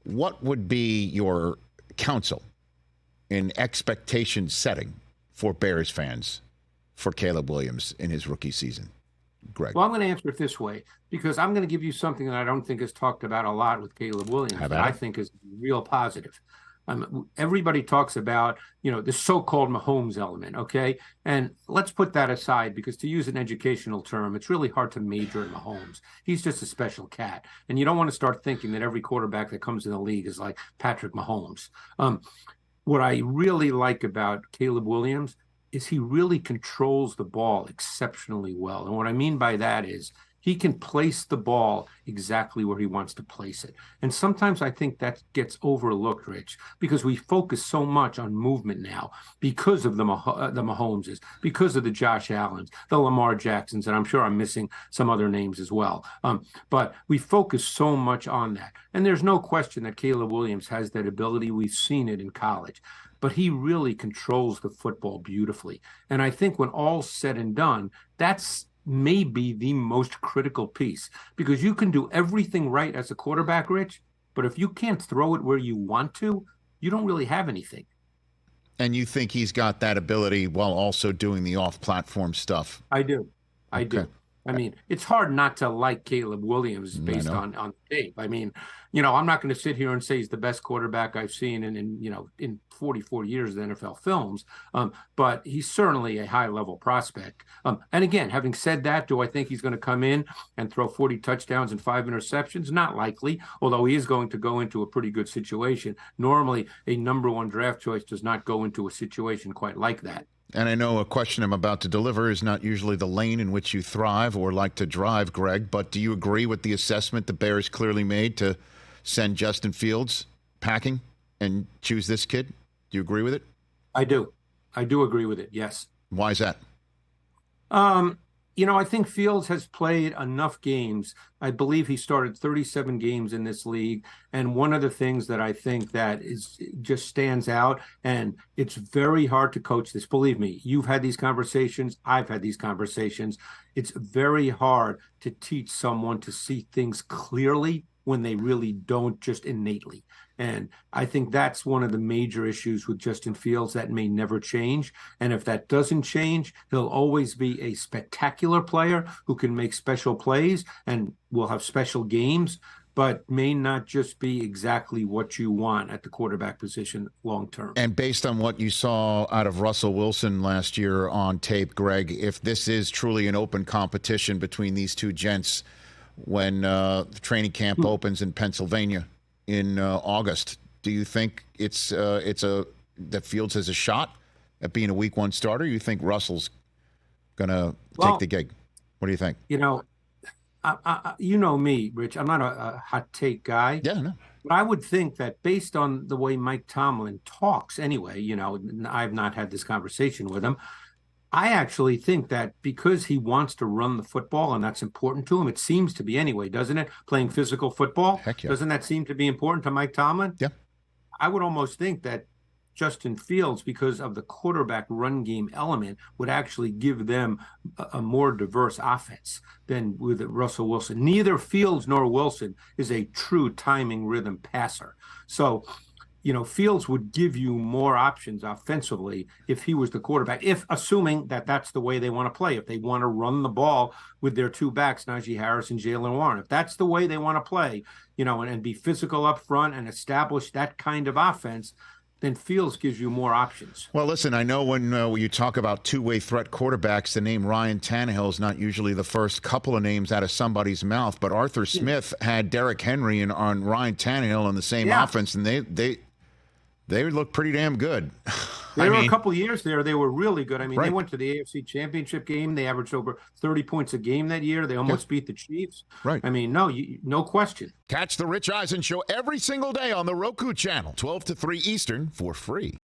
what would be your counsel in expectation setting for Bears fans for Caleb Williams in his rookie season? Greg. Well, I'm going to answer it this way because I'm going to give you something that I don't think is talked about a lot with Caleb Williams that I think is real positive. Everybody talks about, the so-called Mahomes element, okay? And let's put that aside because to use an educational term, it's really hard to major in Mahomes. He's just a special cat. And you don't want to start thinking that every quarterback that comes in the league is like Patrick Mahomes. What I really like about Caleb Williams is he really controls the ball exceptionally well. And what I mean by that is he can place the ball exactly where he wants to place it. And sometimes I think that gets overlooked, Rich, because we focus so much on movement now because of the Mahomeses, because of the Josh Allens, the Lamar Jacksons, and I'm sure I'm missing some other names as well. But we focus so much on that. And there's no question that Caleb Williams has that ability. We've seen it in college. But he really controls the football beautifully. And I think when all's said and done, that's maybe the most critical piece because you can do everything right as a quarterback, Rich, but if you can't throw it where you want to, you don't really have anything. And you think he's got that ability while also doing the off-platform stuff? I do. I do. I mean, it's hard not to like Caleb Williams based on tape. I mean, I'm not going to sit here and say he's the best quarterback I've seen in 44 years of NFL films, but he's certainly a high-level prospect. And again, having said that, do I think he's going to come in and throw 40 touchdowns and 5 interceptions? Not likely, although he is going to go into a pretty good situation. Normally, a number one draft choice does not go into a situation quite like that. And I know a question I'm about to deliver is not usually the lane in which you thrive or like to drive, Greg, but do you agree with the assessment the Bears clearly made to send Justin Fields packing and choose this kid? Do you agree with it? I do. I do agree with it, yes. Why is that? I think Fields has played enough games. I believe he started 37 games in this league. And one of the things that I think that just stands out, and it's very hard to coach this. Believe me, you've had these conversations. I've had these conversations. It's very hard to teach someone to see things clearly when they really don't, just innately. And I think that's one of the major issues with Justin Fields that may never change. And if that doesn't change, he'll always be a spectacular player who can make special plays and will have special games, but may not just be exactly what you want at the quarterback position long term. And based on what you saw out of Russell Wilson last year on tape, Greg, if this is truly an open competition between these two gents when the training camp opens in Pennsylvania in August, do you think that Fields has a shot at being a week one starter? You think Russell's going to take the gig? What do you think? You know me, Rich. I'm not a hot take guy. Yeah, no. But I would think that based on the way Mike Tomlin talks anyway, I've not had this conversation with him. I actually think that because he wants to run the football and that's important to him, it seems to be anyway, doesn't it? Playing physical football. Heck yeah. Doesn't that seem to be important to Mike Tomlin? Yeah. I would almost think that Justin Fields, because of the quarterback run game element, would actually give them a more diverse offense than with Russell Wilson. Neither Fields nor Wilson is a true timing rhythm passer. So, Fields would give you more options offensively if he was the quarterback, assuming that that's the way they want to play. If they want to run the ball with their two backs, Najee Harris and Jaylen Warren, if that's the way they want to play, and be physical up front and establish that kind of offense, then Fields gives you more options. Well, listen, I know when you talk about two-way threat quarterbacks, the name Ryan Tannehill is not usually the first couple of names out of somebody's mouth, but Arthur Smith had Derrick Henry on Ryan Tannehill on the same offense, and they look pretty damn good. There were a couple of years there. They were really good. I mean, They went to the AFC Championship game. They averaged over 30 points a game that year. They almost beat the Chiefs. Right. I mean, no question. Catch the Rich Eisen Show every single day on the Roku channel, 12 to 3 Eastern, for free.